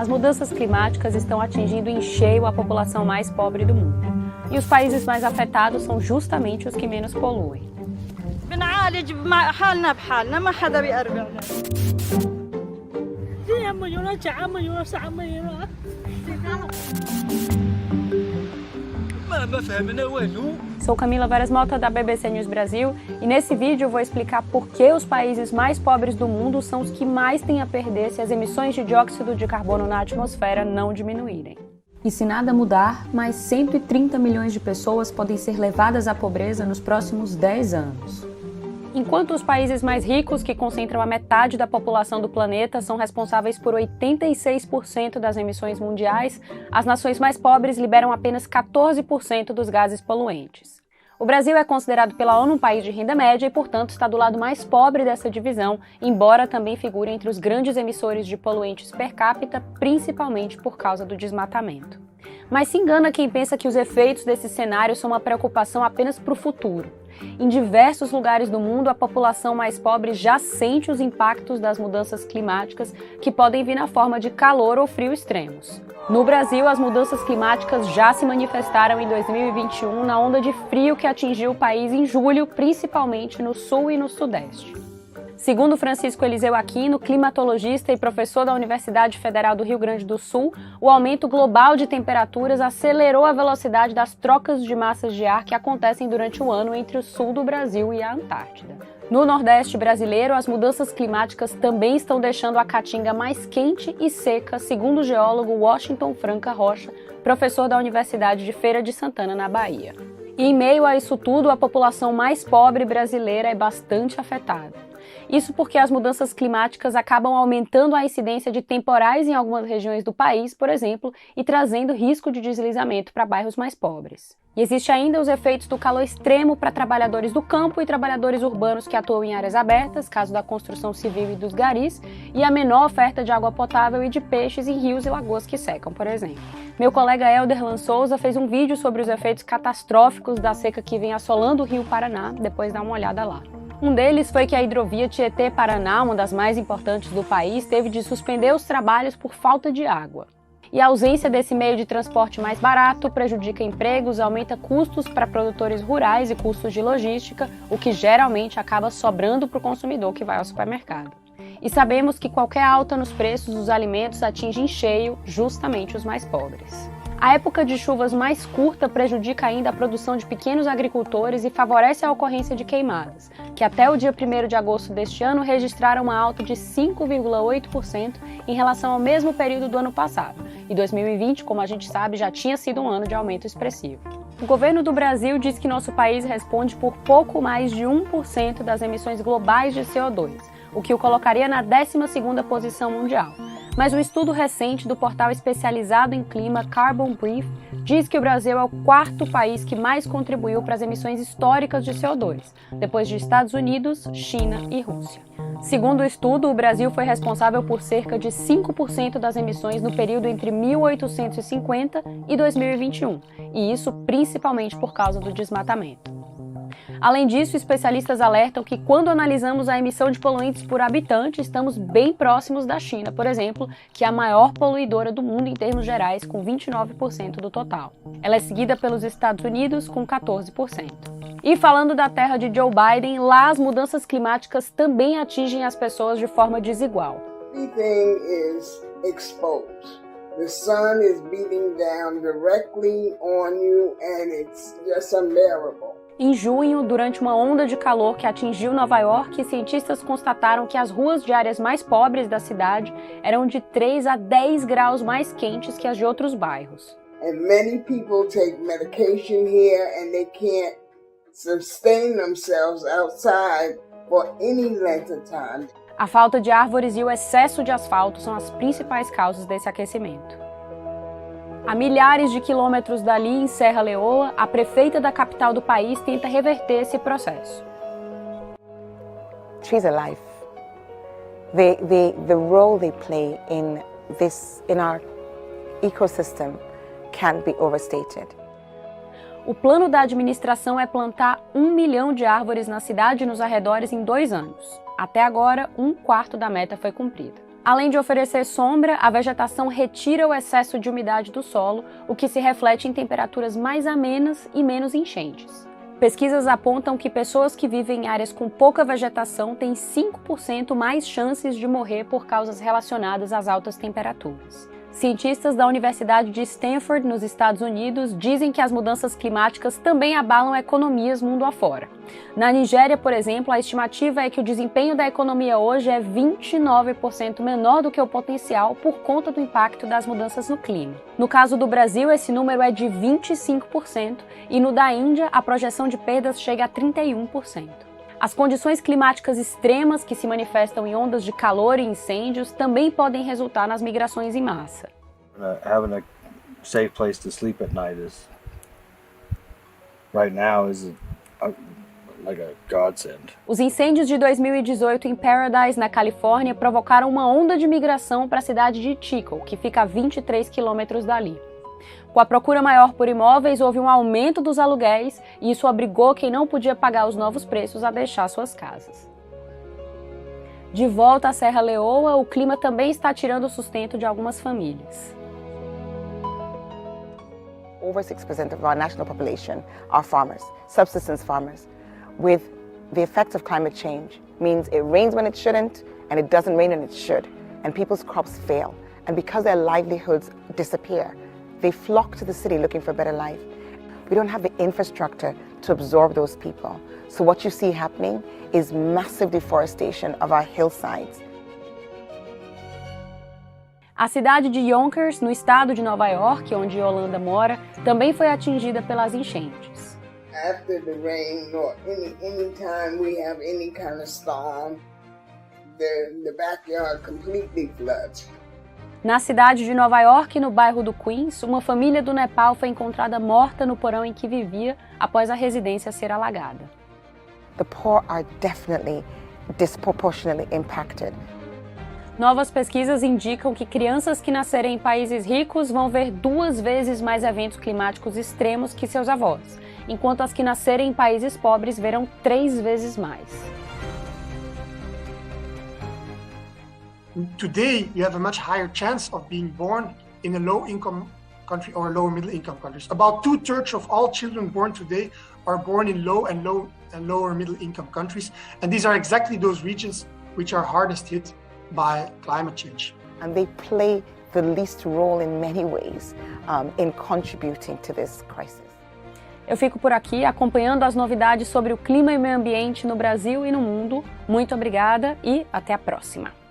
As mudanças climáticas estão atingindo em cheio a população mais pobre do mundo. E os países mais afetados são justamente os que menos poluem. Sou Camila Veras Mota, da BBC News Brasil, e nesse vídeo eu vou explicar por que os países mais pobres do mundo são os que mais têm a perder se as emissões de dióxido de carbono na atmosfera não diminuírem. E se nada mudar, mais 130 milhões de pessoas podem ser levadas à pobreza nos próximos 10 anos. Enquanto os países mais ricos, que concentram a metade da população do planeta, são responsáveis por 86% das emissões mundiais, as nações mais pobres liberam apenas 14% dos gases poluentes. O Brasil é considerado pela ONU um país de renda média e, portanto, está do lado mais pobre dessa divisão, embora também figure entre os grandes emissores de poluentes per capita, principalmente por causa do desmatamento. Mas se engana quem pensa que os efeitos desse cenário são uma preocupação apenas para o futuro. Em diversos lugares do mundo, a população mais pobre já sente os impactos das mudanças climáticas, que podem vir na forma de calor ou frio extremos. No Brasil, as mudanças climáticas já se manifestaram em 2021 na onda de frio que atingiu o país em julho, principalmente no sul e no sudeste. Segundo Francisco Eliseu Aquino, climatologista e professor da Universidade Federal do Rio Grande do Sul, o aumento global de temperaturas acelerou a velocidade das trocas de massas de ar que acontecem durante o ano entre o sul do Brasil e a Antártida. No Nordeste brasileiro, as mudanças climáticas também estão deixando a caatinga mais quente e seca, segundo o geólogo Washington Franca Rocha, professor da Universidade de Feira de Santana, na Bahia. E em meio a isso tudo, a população mais pobre brasileira é bastante afetada. Isso porque as mudanças climáticas acabam aumentando a incidência de temporais em algumas regiões do país, por exemplo, e trazendo risco de deslizamento para bairros mais pobres. E existe ainda os efeitos do calor extremo para trabalhadores do campo e trabalhadores urbanos que atuam em áreas abertas, caso da construção civil e dos garis, e a menor oferta de água potável e de peixes em rios e lagoas que secam, por exemplo. Meu colega Elder Souza fez um vídeo sobre os efeitos catastróficos da seca que vem assolando o Rio Paraná, depois dá uma olhada lá. Um deles foi que a hidrovia Tietê-Paraná, uma das mais importantes do país, teve de suspender os trabalhos por falta de água. E a ausência desse meio de transporte mais barato prejudica empregos, aumenta custos para produtores rurais e custos de logística, o que geralmente acaba sobrando para o consumidor que vai ao supermercado. E sabemos que qualquer alta nos preços dos alimentos atinge em cheio justamente os mais pobres. A época de chuvas mais curta prejudica ainda a produção de pequenos agricultores e favorece a ocorrência de queimadas, que até o dia 1º de agosto deste ano registraram uma alta de 5,8% em relação ao mesmo período do ano passado. E 2020, como a gente sabe, já tinha sido um ano de aumento expressivo. O governo do Brasil diz que nosso país responde por pouco mais de 1% das emissões globais de CO2, o que o colocaria na 12ª posição mundial. Mas um estudo recente do portal especializado em clima Carbon Brief diz que o Brasil é o 4º país que mais contribuiu para as emissões históricas de CO2, depois de Estados Unidos, China e Rússia. Segundo o estudo, o Brasil foi responsável por cerca de 5% das emissões no período entre 1850 e 2021, e isso principalmente por causa do desmatamento. Além disso, especialistas alertam que quando analisamos a emissão de poluentes por habitante, estamos bem próximos da China, por exemplo, que é a maior poluidora do mundo em termos gerais, com 29% do total. Ela é seguida pelos Estados Unidos, com 14%. E falando da terra de Joe Biden, lá as mudanças climáticas também atingem as pessoas de forma desigual. Everything is exposed. The sun is beating down directly on you and it's just unbearable. Em junho, durante uma onda de calor que atingiu Nova York, cientistas constataram que as ruas de áreas mais pobres da cidade eram de 3 a 10 graus mais quentes que as de outros bairros. And many people take medication here and they can't sustain themselves outside for any length of time. A falta de árvores e o excesso de asfalto são as principais causas desse aquecimento. A milhares de quilômetros dali, em Serra Leoa, a prefeita da capital do país tenta reverter esse processo. Trees are life. The role they play in our ecosystem can't be overstated. O plano da administração é plantar 1 milhão de árvores na cidade e nos arredores em 2 anos. Até agora, 1/4 da meta foi cumprida. Além de oferecer sombra, a vegetação retira o excesso de umidade do solo, o que se reflete em temperaturas mais amenas e menos enchentes. Pesquisas apontam que pessoas que vivem em áreas com pouca vegetação têm 5% mais chances de morrer por causas relacionadas às altas temperaturas. Cientistas da Universidade de Stanford, nos Estados Unidos, dizem que as mudanças climáticas também abalam economias mundo afora. Na Nigéria, por exemplo, a estimativa é que o desempenho da economia hoje é 29% menor do que o potencial por conta do impacto das mudanças no clima. No caso do Brasil, esse número é de 25% e no da Índia, a projeção de perdas chega a 31%. As condições climáticas extremas que se manifestam em ondas de calor e incêndios também podem resultar nas migrações em massa. Having a safe place to sleep at night is right now is like a godsend. Os incêndios de 2018 em Paradise, na Califórnia, provocaram uma onda de migração para a cidade de Chico, que fica a 23 quilômetros dali. Com a procura maior por imóveis, houve um aumento dos aluguéis e isso obrigou quem não podia pagar os novos preços a deixar suas casas. De volta à Serra Leoa, o clima também está tirando o sustento de algumas famílias. Over 6% of our national population are farmers, subsistence farmers. With the effects of climate change means it rains when it shouldn't and it doesn't rain when it should, and people's crops fail. And because their livelihoods disappear, they flock to the city looking for a better life. We don't have the infrastructure to absorb those people. So what you see happening is massive deforestation of our hillsides. A cidade de Yonkers, no estado de Nova York, onde Yolanda mora, também foi atingida pelas enchentes. After the rain or any time we have any kind of storm, the backyard completely floods. Na cidade de Nova York, no bairro do Queens, uma família do Nepal foi encontrada morta no porão em que vivia após a residência ser alagada. The poor are definitely disproportionately impacted. Novas pesquisas indicam que crianças que nascerem em países ricos vão ver 2 vezes mais eventos climáticos extremos que seus avós, enquanto as que nascerem em países pobres verão 3 vezes mais. Today, you have a much higher chance of being born in a low-income country or lower middle-income countries. About 2/3 of all children born today are born in low and lower middle-income countries, and these are exactly those regions which are hardest hit by climate change. And they play the least role in many ways in contributing to this crisis. Eu fico por aqui acompanhando as novidades sobre o clima e meio ambiente no Brasil e no mundo. Muito obrigada e até a próxima!